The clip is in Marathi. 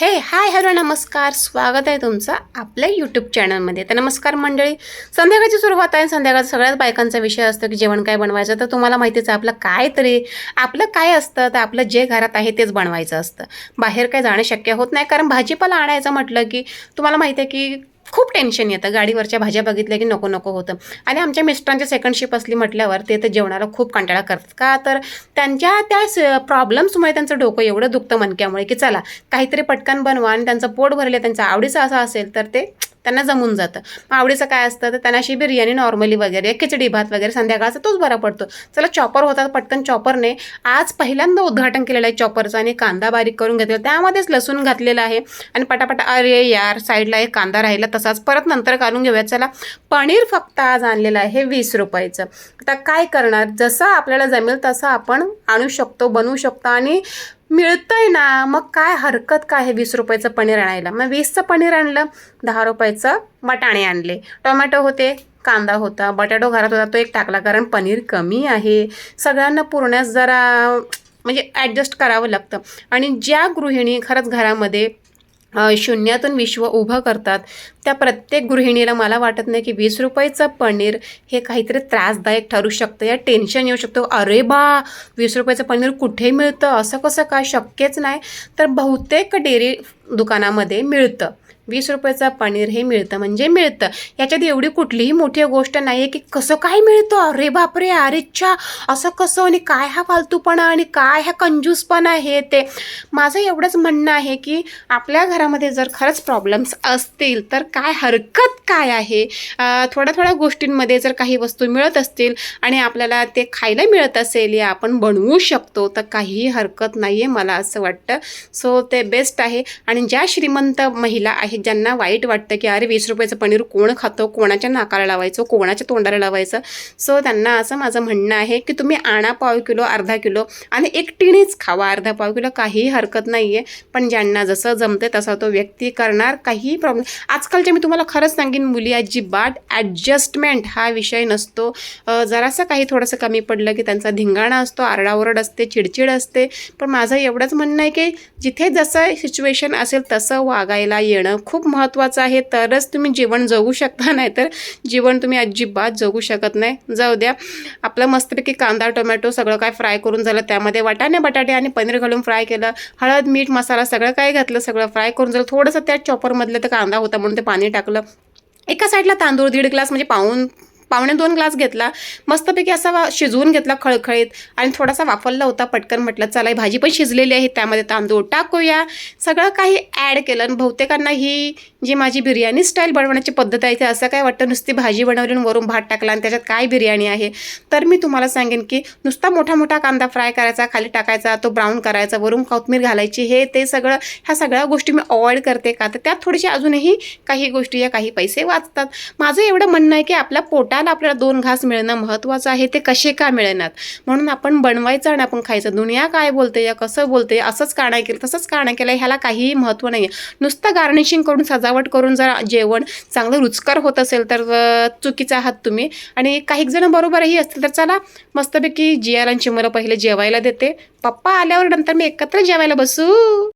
हाय हॅलो नमस्कार, स्वागत आहे तुमचं आपल्या यूट्यूब चॅनलमध्ये. तर नमस्कार मंडळी, संध्याकाळची सुरुवात आहे. संध्याकाळ सगळ्याच बायकांचा विषय असतो की जेवण काय बनवायचं. तर तुम्हाला माहितीच आहे आपलं काय असतं, तर आपलं जे घरात आहे तेच बनवायचं असतं. बाहेर काय जाणं शक्य होत नाही, कारण भाजीपाला आणायचं म्हटलं की तुम्हाला माहिती आहे की खूप टेन्शन येतं. गाडीवरच्या भाज्या बघितल्या की नको नको होतं. आणि आमच्या मिस्टरांची सेकंड शिफ्ट असली म्हटल्यावर ते तर जेवणाला खूप कंटाळा करतात. का तर त्यांच्या त्या प्रॉब्लेम्समुळे त्यांचं डोकं एवढं दुखतं मणक्यामुळे की चला काहीतरी पटकन बनवा आणि त्यांचं पोट भरले, त्यांचं आवडीचं असं असेल तर ते त्यांना जमून जातं. मग आवडीचं काय असतं, तर त्यांना अशी बिर्याणी नॉर्मली वगैरे, खिचडी भात वगैरे संध्याकाळचा तोच बरा पडतो. चला चॉपर होतात पटकन, चॉपरने आज पहिल्यांदा उद्घाटन केलेलं आहे चॉपरचं. आणि कांदा बारीक करून घेतलेला, त्यामध्येच लसूण घातलेला आहे. आणि पटापटा अरे यार, साईडला एक कांदा राहिला तसाच, परत नंतर घालून घेऊयात. चला पनीर फक्त आज आणलेलं आहे 20 रुपयाचं. आता काय करणार, जसं आपल्याला जमेल तसं आपण आणू शकतो, बनवू शकतो. आणि मिळतंय ना, मग काय हरकत काय आहे 20 रुपयाचं पनीर आणायला. मग 20चं पनीर आणलं, 10 रुपयाचं वाटाणे आणले, टोमॅटो होते, कांदा होता, बटाटो घरात होता तो एक टाकला, कारण पनीर कमी आहे. सगळ्यांना पुरण्यास जरा म्हणजे ॲडजस्ट करावं लागतं. आणि ज्या गृहिणी खरंच घरामध्ये शून्यातून विश्व उभं करतात, त्या प्रत्येक गृहिणीला मला वाटत नाही की 20 रुपयाचं पनीर हे काहीतरी त्रासदायक ठरू शकतं या टेन्शन येऊ शकतो. अरे बा, 20 रुपयाचं पनीर कुठे मिळतं, असं कसं काय, शक्यच नाही. तर बहुतेक डेअरी दुकानामध्ये मिळतं 20 रुपयाचं पनीर, हे मिळतं म्हणजे मिळतं. याच्यात एवढी कुठलीही मोठी गोष्ट नाही आहे की कसं काय मिळतं, अरे बापरे, अरेच्छा असं कसं, आणि काय हा फालतूपणा आणि काय हा कंजूसपणा, हे ते. माझं एवढंच म्हणणं आहे की आपल्या घरामध्ये जर खरंच प्रॉब्लेम्स असतील तर काय हरकत काय आहे. थोड्या थोड्या गोष्टींमध्ये जर काही वस्तू मिळत असतील आणि आपल्याला ते खायला मिळत असेल या आपण बनवू शकतो, तर काहीही हरकत नाही आहे, मला असं वाटतं. सो ते बेस्ट आहे. आणि ज्या श्रीमंत महिला आहेत ज्यांना वाईट वाटतं की अरे 20 रुपयाचं पनीर कोण खातो, कोणाच्या नाकाला लावायचं, कोणाच्या तोंडाला लावायचं, सो त्यांना असं माझं म्हणणं आहे की तुम्ही आणा पाव किलो, अर्धा किलो आणि एकटीनेच खावा. अर्धा पाव किलो काहीही हरकत नाही आहे. पण ज्यांना जसं जमते तसा तो व्यक्ती करणार, काहीही प्रॉब्लेम. आजकालच्या मी तुम्हाला खरंच सांगेन, मुली अजिबात ॲडजस्टमेंट हा विषय नसतो. जरासं काही थोडंसं कमी पडलं की त्यांचा धिंगाणा असतो, आरडाओरड असते, चिडचिड असते. पण माझं एवढंच म्हणणं आहे की जिथे जसं सिच्युएशन असेल तसं वागायला येणं खूप महत्त्वाचं आहे, तरच तुम्ही जीवन जगू शकता. नाही तर जीवन तुम्ही अजिबात जगू शकत नाही. जाऊ द्या, आपलं मस्तपैकी कांदा टोमॅटो सगळं काय फ्राय करून झालं, त्यामध्ये वाटाणे बटाटे आणि पनीर घालून फ्राय केलं, हळद मीठ मसाला सगळं काय घातलं, सगळं फ्राय करून झालं. थोडंसं त्यात चॉपरमधलं तर कांदा होता म्हणून ते पाणी टाकलं. एका साईडला तांदूळ 1.5 ग्लास म्हणजे पावणे 2 ग्लास घेतला, मस्तपैकी असा शिजवून घेतला खळखळीत. आणि थोडासा वाफरला होता, पटकन म्हटलं चला ही भाजी पण शिजलेली आहे, त्यामध्ये तांदूळ टाकूया, सगळं काही ॲड केलं. आणि बहुतेकांना ही जी माझी बिर्याणी स्टाईल बनवण्याची पद्धत आहे ते असं काय वाटतं, नुसती भाजी बनवली आणि वरून भात टाकला आणि त्याच्यात काय बिर्याणी आहे. तर मी तुम्हाला सांगेन की नुसता मोठा मोठा कांदा फ्राय करायचा, खाली टाकायचा, तो ब्राऊन करायचा, वरून कोथिंबीर घालायची, हे ते सगळं, ह्या सगळ्या गोष्टी मी अवॉइड करते. का तर त्यात थोडीशी अजूनही काही गोष्टी या काही पैसे वाचतात. माझं एवढं म्हणणं आहे की आपल्या पोटाला आपल्याला 2 घास मिळणं महत्त्वाचं आहे, ते कसे का मिळणार. म्हणून आपण बनवायचं आणि आपण खायचं. दुनिया काय बोलते या कसं बोलते, असंच का नाही केलं तसंच का नाही केलं, ह्याला काहीही महत्त्व नाही आहे. नुसतं गार्निशिंग करून सजावट करून जर जेवण चांगलं रुचकर होत असेल तर चुकीचा आहात तुम्ही. आणि काही जण बरोबरही असतील तर चला मस्तपैकी जियालांची मला पहिले जेवायला देते, पप्पा आल्यावर नंतर मी एकत्र जेवायला बसू.